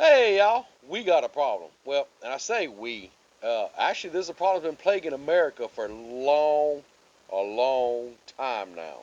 Hey y'all, we got a problem. Well, and I say we. Actually, this is a problem that's been plaguing America for a long time now.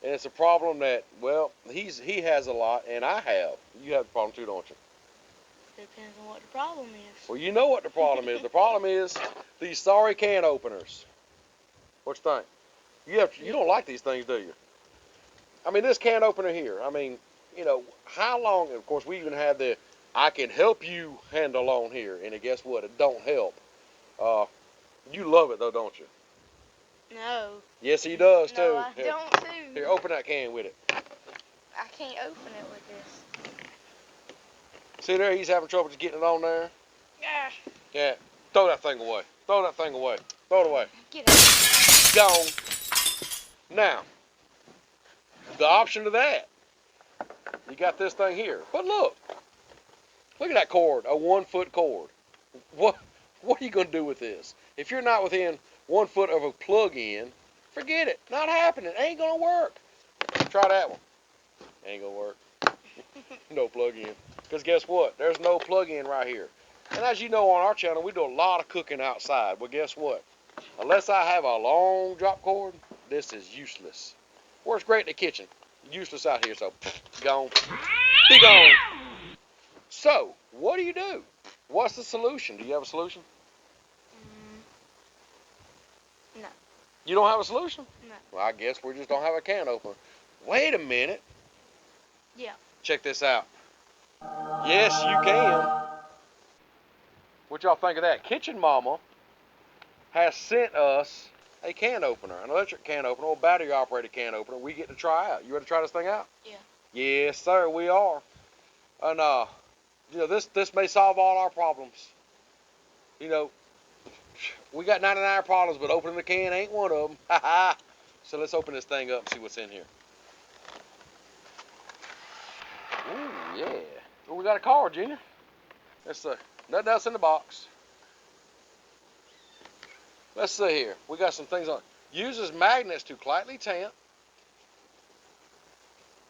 And it's a problem that, well, he has a lot, and I have. You have the problem too, don't you? Depends on what the problem is. Well, you know what the problem is. The problem is these sorry can openers. What you think? You don't like these things, do you? I mean, this can opener here. I mean, how long? Of course, we even have the "I can help you" handle on here, and guess what? It don't help. You love it though, don't you? No. Yes, he does too. No, I don't too. Here, open that can with it. I can't open it with this. See there, he's having trouble just getting it on there. Yeah. Yeah. Throw that thing away. Throw that thing away. Throw it away. Get it. Gone. Now, the option to that, you got this thing here. But look at that cord, a 1 foot cord. What are you going to do with this? If you're not within 1 foot of a plug-in, forget it. Not happening. Ain't going to work. Try that one. Ain't going to work. No plug-in. Because guess what? There's no plug-in right here. And as you know, on our channel, we do a lot of cooking outside. Well, guess what? Unless I have a long drop cord, this is useless. Works great in the kitchen. Useless out here, so gone. Be gone. So, what do you do? What's the solution? Do you have a solution? No. You don't have a solution? No. Well, I guess we just don't have a can opener. Wait a minute. Yeah. Check this out. Yes, you can. What y'all think of that? Kitchen Mama has sent us a can opener, an electric can opener, or battery operated can opener. We get to try out. You ready to try this thing out? Yeah. Yes, sir, we are. And this may solve all our problems. We got 99 problems, but opening the can ain't one of them. So let's open this thing up and see what's in here. Ooh, yeah. Well, we got a card, Junior. Let's see. Nothing else in the box. Let's see here. We got some things on. Uses magnets to lightly tamp.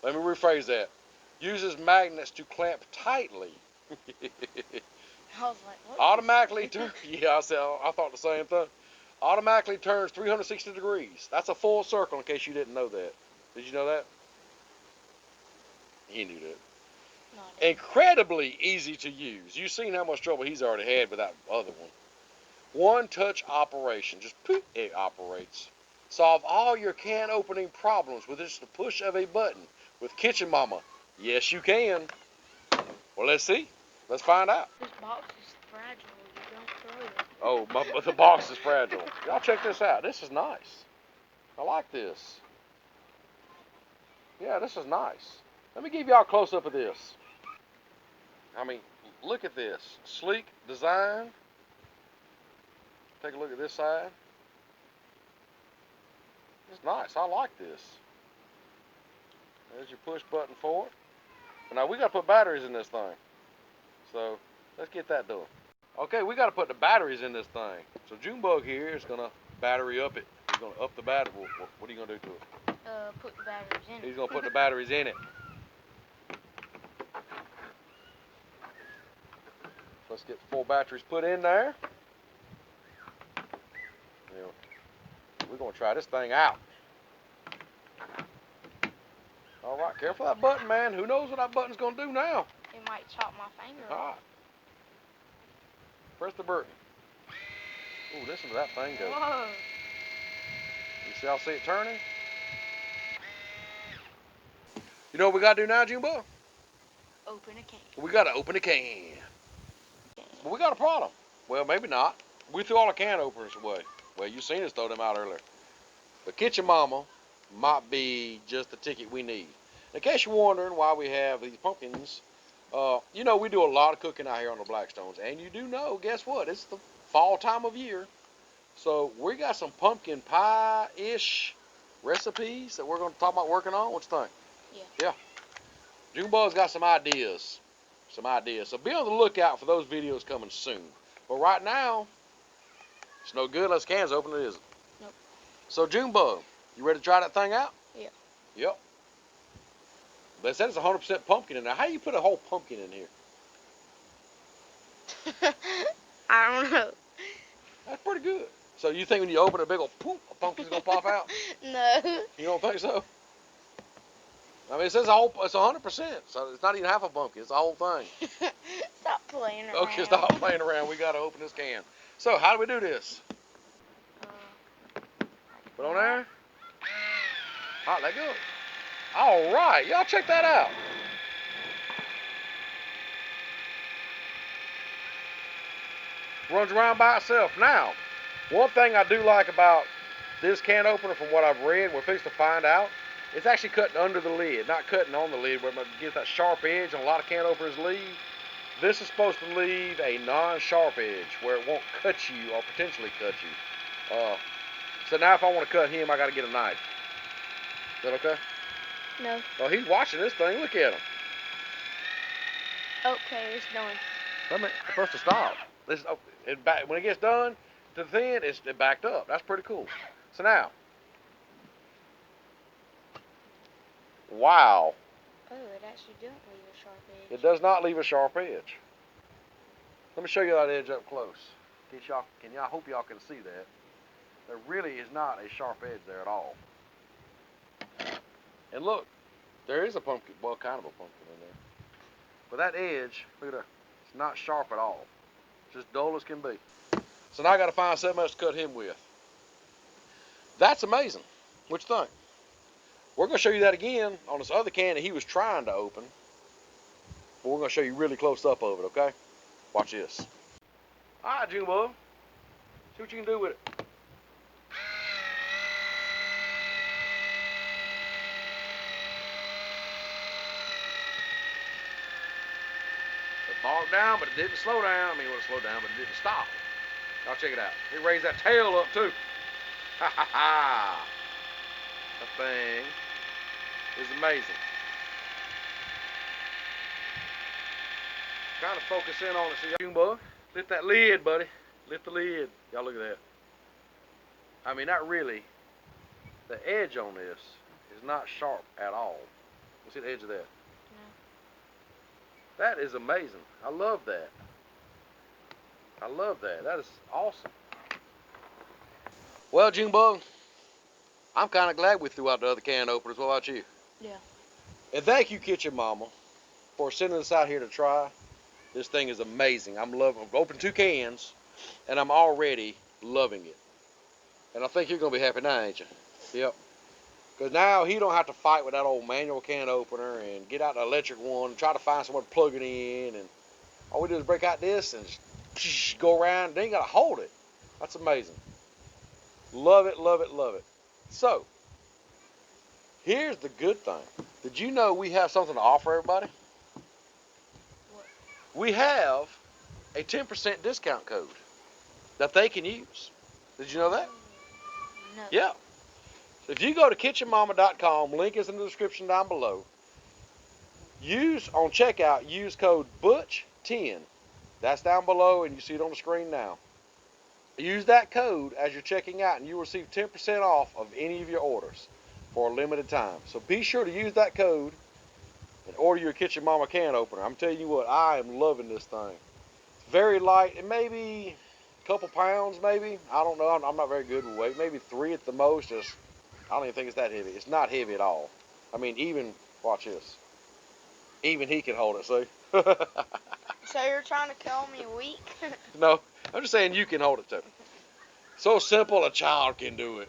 Let me rephrase that. Uses magnets to clamp tightly. I was like, what? Automatically yeah, I thought the same thing. Automatically turns 360 degrees. That's a full circle in case you didn't know that. Did you know that? He knew that. No, Incredibly easy to use. You've seen how much trouble he's already had with that other one. One touch operation. Just poof, it operates. Solve all your can opening problems with just the push of a button with Kitchen Mama. Yes, you can. Well, let's see. Let's find out. This box is fragile. You don't throw it. Oh, the box is fragile. Y'all check this out. This is nice. I like this. Yeah, this is nice. Let me give y'all a close-up of this. I mean, look at this. Sleek design. Take a look at this side. It's nice. I like this. There's your push button for it. But now we got to put batteries in this thing. So let's get that done. Okay, we got to put the batteries in this thing. So Junebug here is going to battery up it. He's going to up the battery. What are you going to do to it? Put the batteries in it. He's going to put the batteries in it. Let's get 4 batteries put in there. We're going to try this thing out. All right, careful that button, man. Who knows what that button's going to do now? It might chop my finger off. All right. Press the button. Ooh, listen to that thing go. Whoa. Y'all see it turning? You know what we got to do now, Junebug? Open a can. We got to open a can. But we got a problem. Well, maybe not. We threw all the can openers away. Well, you seen us throw them out earlier. But Kitchen Mama might be just the ticket we need. In case you're wondering why we have these pumpkins, we do a lot of cooking out here on the Blackstones. And you do know, guess what? It's the fall time of year. So we got some pumpkin pie-ish recipes that we're going to talk about working on. What you think? Yeah. Junebug's got some ideas. So be on the lookout for those videos coming soon. But right now, it's no good unless the can's open, it isn't. Nope. So Junebug, you ready to try that thing out? Yeah. Yep. They said it's 100% pumpkin in there. How do you put a whole pumpkin in here? So you think when you open a big old poof, a pumpkin's gonna pop out? No. You don't think so? I mean, it says it's 100%, so it's not even half a pumpkin. It's the whole thing. Stop playing around. Okay, stop playing around. We gotta open this can. So how do we do this? Put on there. All right, let go. All right, y'all check that out. Runs around by itself. Now, one thing I do like about this can opener, from what I've read, we're fixing to find out, it's actually cutting under the lid, not cutting on the lid, where it gets that sharp edge, and a lot of can openers leave. This is supposed to leave a non-sharp edge where it won't cut you or potentially cut you. So now if I want to cut him, I got to get a knife. Is that okay? No. Oh, he's watching this thing. Look at him. Okay, it's done. It's supposed to stop. When it gets done to the thin, it backed up. That's pretty cool. So now, wow. Oh, it actually doesn't leave a sharp edge. It does not leave a sharp edge. Let me show you that edge up close. I hope y'all can see that. There really is not a sharp edge there at all. And look, there is a pumpkin, well, kind of a pumpkin in there. But that edge, look at that, it's not sharp at all. It's just dull as can be. So now I got to find something else to cut him with. That's amazing. What you think? We're going to show you that again on this other can that he was trying to open. But we're going to show you really close up of it, okay? Watch this. All right, Gimbal. See what you can do with it. It bogged down, but it didn't slow down. I mean, it slowed down, but it didn't stop. Y'all check it out. He raised that tail up, too. Ha, ha, ha. That thing is amazing. Trying to focus in on it. See, Gimbal, lift that lid, buddy. Lift the lid. Y'all look at that. I mean, not really. The edge on this is not sharp at all. You see the edge of that? That is amazing. I love that. I love that. That is awesome. Well, Junebug, I'm kind of glad we threw out the other can openers. What about you? Yeah. And thank you, Kitchen Mama, for sending us out here to try. This thing is amazing. I've opened 2 cans, and I'm already loving it. And I think you're going to be happy now, ain't you? Yep. Because now he don't have to fight with that old manual can opener and get out the electric one and try to find somewhere to plug it in. And all we do is break out this and just go around. They ain't got to hold it. That's amazing. Love it, love it, love it. So, here's the good thing. Did you know we have something to offer everybody? What? We have a 10% discount code that they can use. Did you know that? No. Yeah. So if you go to kitchenmama.com, link is in the description down below. On checkout, use code BUTCH10. That's down below, and you see it on the screen now. Use that code as you're checking out, and you will receive 10% off of any of your orders for a limited time. So be sure to use that code and order your Kitchen Mama can opener. I'm telling you what, I am loving this thing. It's very light. It may be a couple pounds, maybe. I don't know. I'm not very good with weight. Maybe 3 at the most. I don't even think it's that heavy. It's not heavy at all. I mean, watch this. Even he can hold it, see? So you're trying to call me weak? No, I'm just saying you can hold it too. So simple, a child can do it.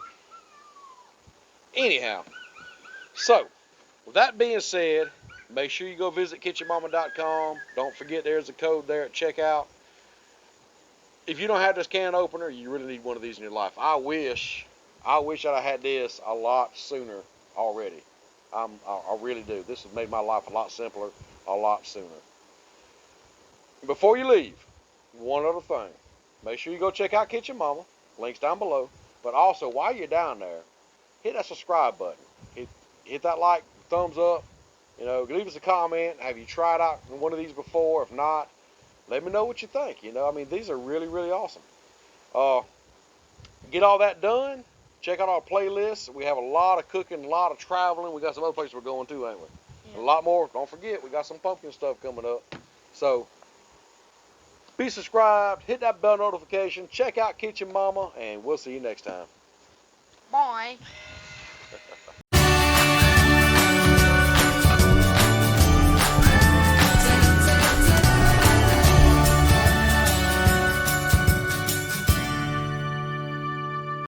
Anyhow, so with that being said, make sure you go visit kitchenmama.com. Don't forget there's a code there at checkout. If you don't have this can opener, you really need one of these in your life. I wish I'd have had this a lot sooner already. I really do. This has made my life a lot simpler, a lot sooner. Before you leave, one other thing. Make sure you go check out Kitchen Mama. Links down below. But also, while you're down there, hit that subscribe button. Hit that like, thumbs up. You know, leave us a comment. Have you tried out one of these before? If not, let me know what you think. You know, I mean, these are really, really awesome. Get all that done. Check out our playlists. We have a lot of cooking, a lot of traveling. We got some other places we're going to, ain't we? Yeah. A lot more. Don't forget, we got some pumpkin stuff coming up. So, Be subscribed, hit that bell notification, check out Kitchen Mama, and we'll see you next time. Bye.